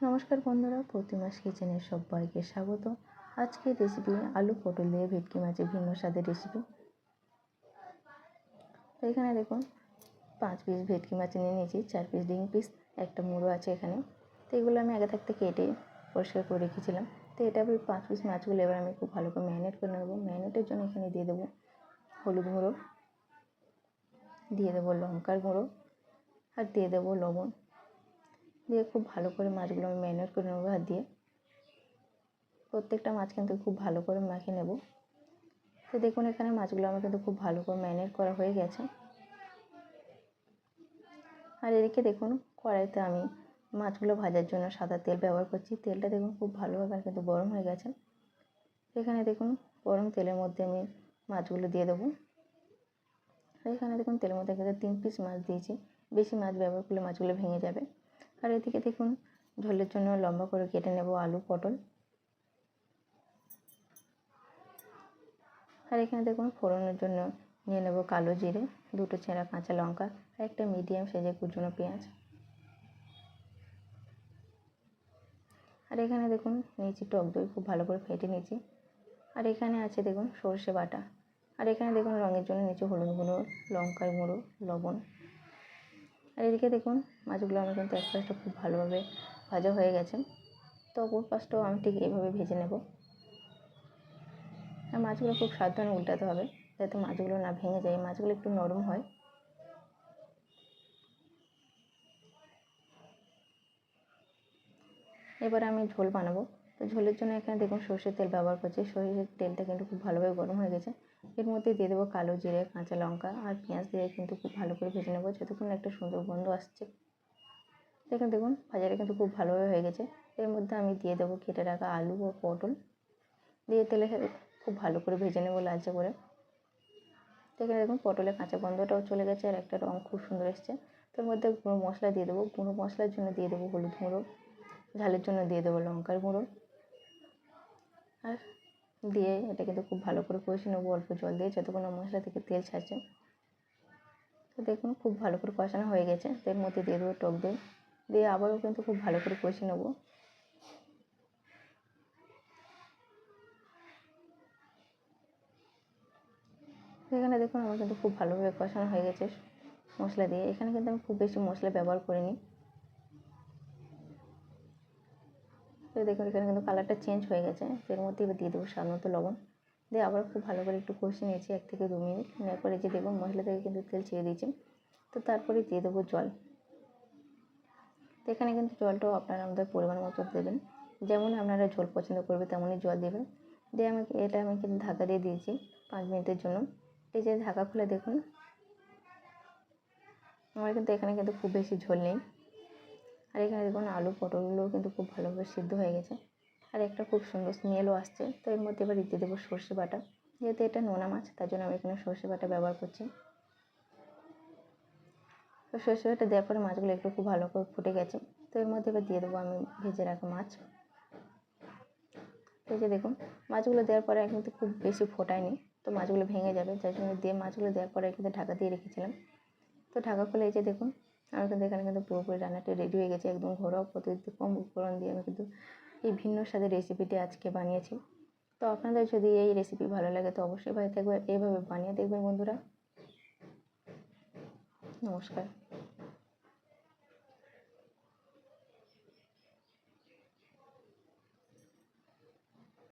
নমস্কার বন্ধুরা, প্রতিমাস কিচেনে সবাইকে স্বাগত। আজকের রেসিপি আলু পটল দিয়ে ভেটকি মাছের ভিন্ন স্বাদের রেসিপি। তো এখানে দেখুন 5 পিস ভেটকি মাছ নিয়ে নিয়েছি, 4 পিস ডিম পিস, একটা মুড়ো আছে এখানে। তো এগুলো আমি আগে থাকতে কেটে পরিষ্কার করে রেখেছিলাম। তো এটা 5 পিস মাছগুলো এবার আমি খুব ভালো করে ম্যারিনেট করে নেব। ম্যারিনেটের জন্য এখানে দিয়ে দেবো হলুদ গুঁড়ো, দিয়ে দেবো লঙ্কার গুঁড়ো, আর দিয়ে দেবো লবণ। দিয়ে খুব ভালো করে মাছগুলো আমি ম্যারিনেট করে নেবো হাত দিয়ে। প্রত্যেকটা মাছ কিন্তু খুব ভালো করে মাখিয়ে নেব। তো দেখুন এখানে মাছগুলো আমার কিন্তু খুব ভালো করে ম্যারিনেট করা হয়ে গেছে। আর এদিকে দেখুন কড়াইতে আমি মাছগুলো ভাজার জন্য সাদা তেল ব্যবহার করছি। তেলটা দেখুন খুব ভালোভাবে কিন্তু গরম হয়ে গেছে। এখানে দেখুন গরম তেলের মধ্যে আমি মাছগুলো দিয়ে দেবো। এখানে দেখুন তেলের মধ্যে কিন্তু 3 পিস মাছ দিয়েছি। বেশি মাছ ব্যবহার করলে মাছগুলো ভেঙে যাবে। আর এদিকে দেখুন ঝোলের জন্য লম্বা করে কেটে নেব আলু পটল। আর এখানে দেখুন ফোড়নের জন্য নিয়ে নেব কালো জিরে, 2টো চেরা কাঁচা লঙ্কা, আর একটা মিডিয়াম সাইজের কুচনো পেঁয়াজ। আর এখানে দেখুন নিয়েছি টক দই, খুব ভালো করে ফেটে নিয়েছি। আর এখানে আছে দেখুন সর্ষে বাটা। আর এখানে দেখুন রঙের জন্য নিচে হলুদ গুঁড়ো, লঙ্কার গুঁড়ো, লবণ। আর এদিকে দেখুন মাছগুলো আমার কিন্তু এক পাশটা খুব ভালোভাবে ভাজা হয়ে গেছে। তো অপর পাশটাও আমি ঠিক এইভাবে ভেজে নেব। আর মাছগুলো খুব সাবধানে উল্টাতে হবে যাতে মাছগুলো না ভেঙে যায়, মাছগুলো একটু নরম হয়। এবার আমি ঝোল বানাবো। তো ঝোলের জন্য এখানে দেখুন সর্ষের তেল ব্যবহার করছি। সর্ষের তেলটা কিন্তু খুব ভালোভাবে গরম হয়ে গেছে। এর মধ্যে দিয়ে দেবো কালো জিরে, কাঁচা লঙ্কা আর পেঁয়াজ দিয়ে কিন্তু খুব ভালো করে ভেজে নেবো যতক্ষণ একটা সুন্দর গন্ধ আসছে। এখানে দেখুন ভাজাটা কিন্তু খুব ভালোভাবে হয়ে গেছে। এর মধ্যে আমি দিয়ে দেবো কেটে রাখা আলু ও পটল, দিয়ে তেলে খুব ভালো করে ভেজে নেবো লালচে করে। এখানে দেখুন পটলের কাঁচা গন্ধটাও চলে গেছে আর একটা রঙ খুব সুন্দর এসছে। তো এর মধ্যে গুঁড়ো মশলা দিয়ে দেবো। গুঁড়ো মশলার জন্য দিয়ে দেবো হলুদ গুঁড়ো, ঝালের জন্য দিয়ে দেবো লঙ্কার গুঁড়ো। আর দিয়ে এটা কিন্তু খুব ভালো করে কষিয়ে নেবো অল্প জল দিয়ে যতক্ষণ মশলা থেকে তেল ছাড়ছে। তো দেখুন খুব ভালো করে কষানো হয়ে গেছে। তো এর মধ্যে দিয়ে দেবো টক দই, দিয়ে আবারও কিন্তু খুব ভালো করে কষিয়ে নেবো। এখানে দেখুন আমার কিন্তু খুব ভালোভাবে কষানো হয়ে গেছে মশলা দিয়ে। এখানে কিন্তু আমি খুব বেশি মশলা ব্যবহার করিনি। তো দেখুন এখানে কিন্তু কালারটা চেঞ্জ হয়ে গেছে। এর মধ্যে এবার দিয়ে দেবো স্বাদ মতো লবণ, দিয়ে আবার খুব ভালো করে একটু কষিয়ে নিয়েছি 1 থেকে 2 মিনিট। নেওয়ার পরে যে দেখুন মশলা থেকে কিন্তু তেল ছেড়ে দিয়েছি। তো তারপরে দিয়ে দেবো জল। তো এখানে কিন্তু জলটাও আপনারা আমাদের পরিমাণ মতো দেবেন, যেমন আপনারা ঝোল পছন্দ করবে তেমনই জল দেবেন। দিয়ে আমি কিন্তু ঢাকা দিয়ে দিয়েছি 5 মিনিটের জন্য। এই যে ঢাকা খুলে দেখুন আমার কিন্তু এখানে কিন্তু খুব বেশি ঝোল নেই। আর এখানে দেখুন আলু পটলগুলোও কিন্তু খুব ভালোভাবে সিদ্ধ হয়ে গেছে আর একটা খুব সুন্দর স্মেলও আসছে। তো এর মধ্যে এবার দিয়ে দেবো সর্ষে বাটা। যেহেতু এটা নোনা মাছ তার জন্য আমি এখানে সর্ষে বাটা ব্যবহার করছি। তো সর্ষে বাটা দেওয়ার পরে মাছগুলো একটু খুব ভালো করে ফুটে গেছে। তো এর মধ্যে এবার দিয়ে দেবো আমি ভেজে রাখা মাছ। এই যে দেখুন মাছগুলো দেওয়ার পরে কিন্তু খুব বেশি ফোটায়নি, তো মাছগুলো ভেঙে যাবে, যার জন্য দিয়ে মাছগুলো দেওয়ার পরে কিন্তু ঢাকা দিয়ে রেখেছিলাম। তো ঢাকা খুলে এই যে দেখুন আমার কিন্তু এখানে কিন্তু পুরোপুরি রান্নাটি রেডি হয়ে গেছে। একদম ঘরোয়া পদ্ধতিতে কম উপকরণ দিয়ে আমি কিন্তু এই ভিন্ন স্বাদের রেসিপিটি আজকে বানিয়েছি। তো আপনাদের যদি এই রেসিপি ভালো লাগে তো অবশ্যই বাড়িতে একবার এইভাবে বানিয়ে দেখবেন বন্ধুরা। নমস্কার।